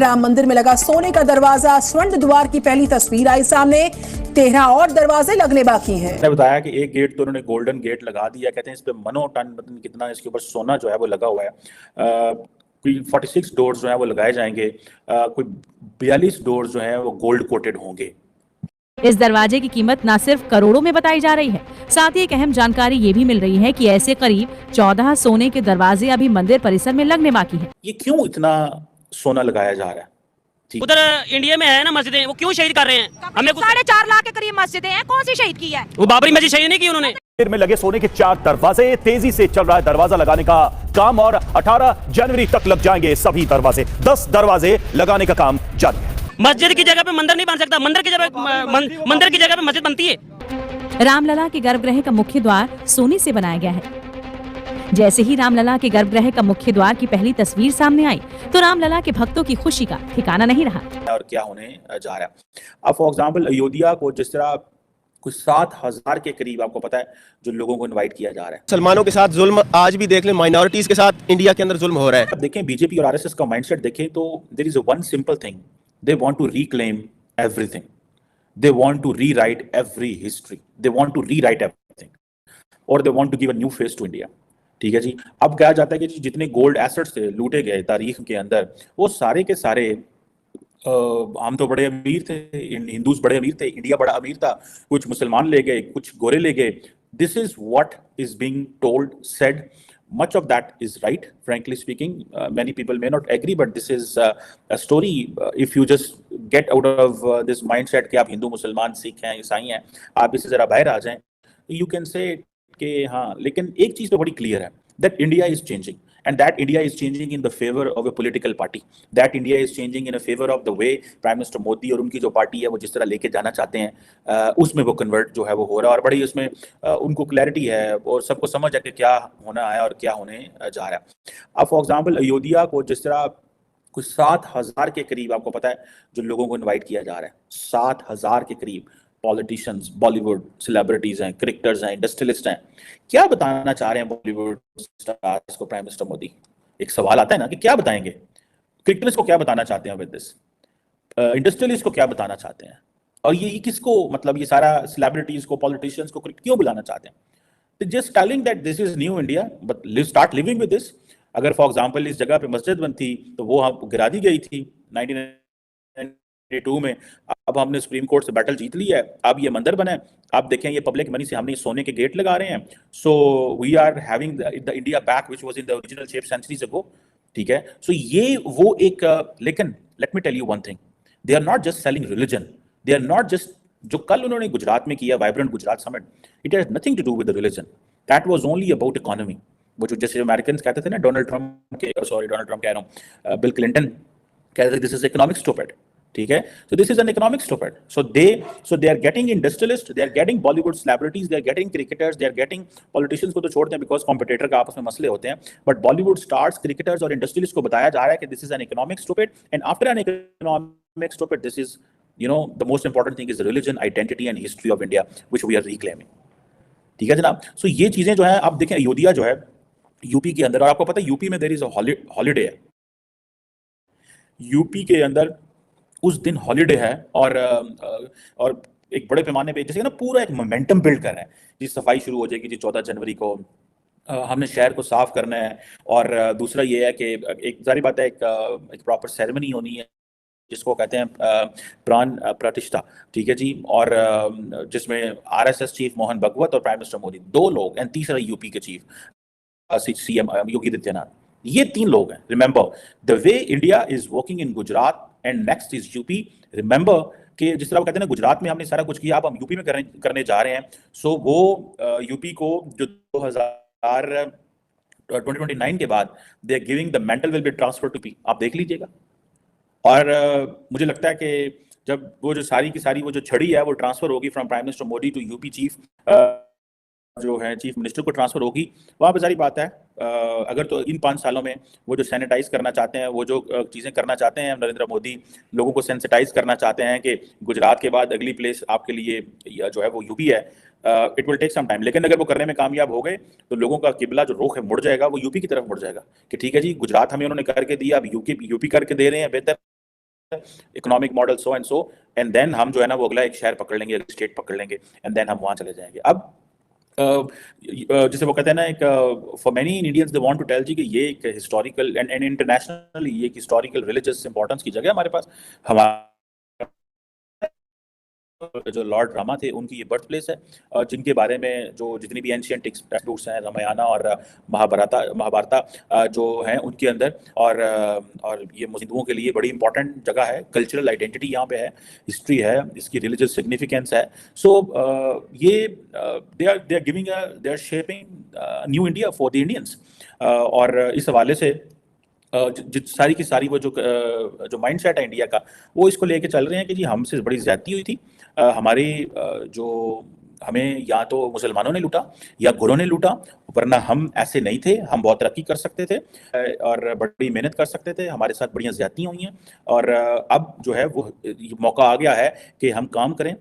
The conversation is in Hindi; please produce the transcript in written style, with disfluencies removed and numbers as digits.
राम मंदिर में लगा सोने का दरवाजा, स्वर्ण द्वार की पहली तस्वीर आई सामने। 13 और दरवाजे लगने बाकी हैं। मैंने बताया कि एक गेट तो उन्होंने गोल्डन गेट लगा दिया, कहते हैं इस पे मनो टन मतलब कितना इसके ऊपर सोना जो है वो लगा हुआ है। कोई 46 डोर्स जो है वो लगाए जाएंगे, कोई 42 डोर्स जो है वो गोल्ड कोटेड होंगे। इस दरवाजे की कीमत न सिर्फ करोड़ों में बताई जा रही है, साथ ही एक अहम जानकारी ये भी मिल रही है कि ऐसे करीब 14 सोने के दरवाजे अभी मंदिर परिसर में लगने बाकी हैं। ये क्यों इतना सोना लगाया जा रहा है? उधर इंडिया में है ना मस्जिदें, वो क्यों शहीद कर रहे हैं? हमें 4.5 लाख के करीब मस्जिदें हैं, कौन सी शहीद की है? वो बाबरी मस्जिद शहीद नहीं की उन्होंने। मंदिर में लगे सोने के 4 दरवाजे, तेजी से चल रहा है दरवाजा लगाने का काम और 18 जनवरी तक लग जाएंगे सभी दरवाजे। 10 दरवाजे लगाने का काम जारी है। मस्जिद की जगह पे मंदिर नहीं बन सकता, मंदिर की जगह पे मस्जिद बनती है। रामलला के गर्भगृह का मुख्य द्वार सोने से बनाया गया है। जैसे ही रामलला के गर्भगृह का मुख्य द्वार की पहली तस्वीर सामने आई तो रामलला के भक्तों की खुशी का ठिकाना नहीं रहा। और क्या होने जा रहा है अब, फॉर एग्जाम्पल अयोध्या को जिस तरह कुछ 7,000 के करीब आपको पता है जो लोगों को इनवाइट किया जा रहा है। मुसलमानों के साथ जुल्म आज भी देख लें, माइनॉरिटीज के साथ इंडिया के अंदर जुल्म हो रहा है। अब देखें बीजेपी और आरएसएस का माइंडसेट देखें तो there is one simple thing, they want to reclaim everything, they want to rewrite every history, they want to rewrite everything और they want to give a new face to India. ठीक है जी। अब कहा जाता है कि जितने गोल्ड एसेट्स थे लूटे गए तारीख के अंदर, वो सारे के सारे हम तो बड़े अमीर थे, हिंदूज बड़े अमीर थे, इंडिया बड़ा अमीर था, कुछ मुसलमान ले गए, कुछ गोरे ले गए। This is what is being told, said, much of that is right, frankly speaking. Many people may not agree, but this is a story. If you just get out of this mindset कि आप हिंदू मुसलमान सिख हैं ईसाई हैं, आप इससे जरा बाहर आ जाएं, you can say कि हाँ, लेकिन एक चीज तो बड़ी क्लियर है, that India is changing, and that India is changing in the favor of a political party, that India is changing in a favor of the way Prime Minister Modi और उनकी जो पार्टी है वो जिस तरह लेके जाना चाहते हैं, उसमें वो कन्वर्ट जो है वो हो रहा है और बड़ी उसमें उनको क्लैरिटी है और सबको समझ है कि क्या होना है और क्या होने जा रहा है। अब फॉर एग्जाम्पल अयोध्या को जिस तरह कुछ 7,000 के करीब आपको पता है जो लोगों को इन्वाइट किया जा रहा है, 7,000 के करीब पॉलिटिशियंस, बॉलीवुड सेलिब्रिटीज हैं, क्रिकेटर्स हैं, इंडस्ट्रियलिस्ट हैं। क्या बताना चाह रहे हैं बॉलीवुड स्टार्स को प्राइम मिनिस्टर मोदी? एक सवाल आता है ना कि क्या बताएंगे? क्रिकेटर्स को क्या बताना चाहते हैं विद दिस? इंडस्ट्रियलिस्ट को क्या बताना चाहते हैं? और ये किसको, मतलब ये सारा सेलिब्रिटीज को, पॉलिटिशियंस को क्यों बुलाना चाहते हैं? Just telling that this is new India, but start living with this. अगर फॉर एग्जाम्पल इस जगह पे मस्जिद बनती तो वो गिरा दी गई थी 1992 में। अब हमने सुप्रीम कोर्ट से बैटल जीत ली है, अब ये मंदिर बना है। आप देखें ये पब्लिक मनी से हमने सोने के गेट लगा रहे हैं। So we are having the India back which was in the original shape centuries ago. ठीक है, सो ये वो एक लेकिन let me tell you one thing, they are not just selling religion, they are not just, जो कल उन्होंने गुजरात में किया vibrant Gujarat summit, it has nothing to do with the religion, that was only about economy. वो जो जैसे अमेरिकन कहते थे ना, डोनाल्ड ट्रम्प कह रहा हूँ, बिल क्लिंटन कहते थे दिस इज इकोनॉमिक स्टूपिड। ठीक है, so this is an economic stupid. So they are getting industrialists, they are getting Bollywood celebrities, they are getting cricketers, they are getting politicians को तो छोड़ते हैं because competitor का आपस में मसले होते हैं, but Bollywood stars, cricketers और industrialists को बताया जा रहा है कि this is an economic stupid, and after an economic stupid, this is, you know, the most important thing is the religion, identity and history of India which we are reclaiming. ठीक है जनाब। so ये चीजें जो है आप देखें, अयोध्या जो है यूपी के अंदर, और आपको पता है यूपी में there is a holiday है, यूपी के अंदर उस दिन हॉलिडे है और एक बड़े पैमाने पे जैसे ना पूरा एक मोमेंटम बिल्ड कर रहे हैं जी। सफाई शुरू हो जाएगी जी 14 जनवरी को, हमने शहर को साफ करना है। और दूसरा ये है कि एक जारी बात है, एक प्रॉपर सेरेमनी होनी है जिसको कहते हैं प्राण प्रतिष्ठा। ठीक है जी, और जिसमें आरएसएस चीफ मोहन भगवत और प्राइम मिनिस्टर मोदी, 2 लोग, एंड तीसरा यूपी के चीफ सीएम योगी आदित्यनाथ, ये 3 लोग हैं। Remember the way India is working in Gujarat and next is UP. Remember कि जिस तरह वो कहते हैं ना, गुजरात में हमने सारा कुछ किया, अब हम यूपी में करने जा रहे हैं। सो वो यूपी को जो 2029 के बाद they are giving the mantle will be transfer to P, आप देख लीजिएगा। और मुझे लगता है कि जब वो जो सारी की सारी वो जो छड़ी है वो ट्रांसफर होगी from prime minister Modi to UP chief जो है चीफ मिनिस्टर को ट्रांसफर होगी, वहाँ पे सारी बात है। अगर तो इन 5 सालों में वो जो सैनिटाइज करना चाहते हैं, वो जो चीज़ें करना चाहते हैं नरेंद्र मोदी, लोगों को सेंसिटाइज करना चाहते हैं कि गुजरात के बाद अगली प्लेस आपके लिए जो है वो यूपी है, it will take some time. लेकिन अगर वो करने में कामयाब हो गए तो लोगों का किबला जो रुख है मुड़ जाएगा, वो यूपी की तरफ मुड़ जाएगा कि ठीक है जी, गुजरात हमें उन्होंने करके दिया, अब यूपी करके दे रहे हैं, बेहतर economic model so and so, and then हम जो है ना वो अगला एक शहर पकड़ लेंगे, एक स्टेट पकड़ लेंगे, एंड देन हम वहां चले जाएंगे। अब जैसे वो कहते हैं ना, एक for many Indians they want to tell ji कि ये एक हिस्टोरिकल एंड इंटरनेशनली ये एक हिस्टोरिकल रिलीजियस इंपॉर्टेंस की जगह हमारे पास। हमारा जो लॉर्ड रामा थे उनकी ये बर्थ प्लेस है, जिनके बारे में जो जितनी भी एंशियंट टेक्स्ट हैं, रामायण और महाभारत जो हैं उनके अंदर, और ये हिंदुओं के लिए बड़ी इंपॉर्टेंट जगह है, कल्चरल आइडेंटिटी यहाँ पे है, हिस्ट्री है, इसकी रिलीजियस सिग्निफिकेंस है। सो ये they are giving they are shaping new India for the Indians. और इस हवाले से सारी की सारी वो जो माइंडसेट है इंडिया का, वो इसको लेके चल रहे हैं कि जी हमसे बड़ी ज्यादती हुई थी, हमारी जो हमें या तो मुसलमानों ने लूटा या गुरों ने लूटा, वरना हम ऐसे नहीं थे, हम बहुत तरक्की कर सकते थे और बड़ी मेहनत कर सकते थे, हमारे साथ बढ़िया ज्यादतियां हुई हैं, और अब जो है वो मौका आ गया है कि हम काम करें,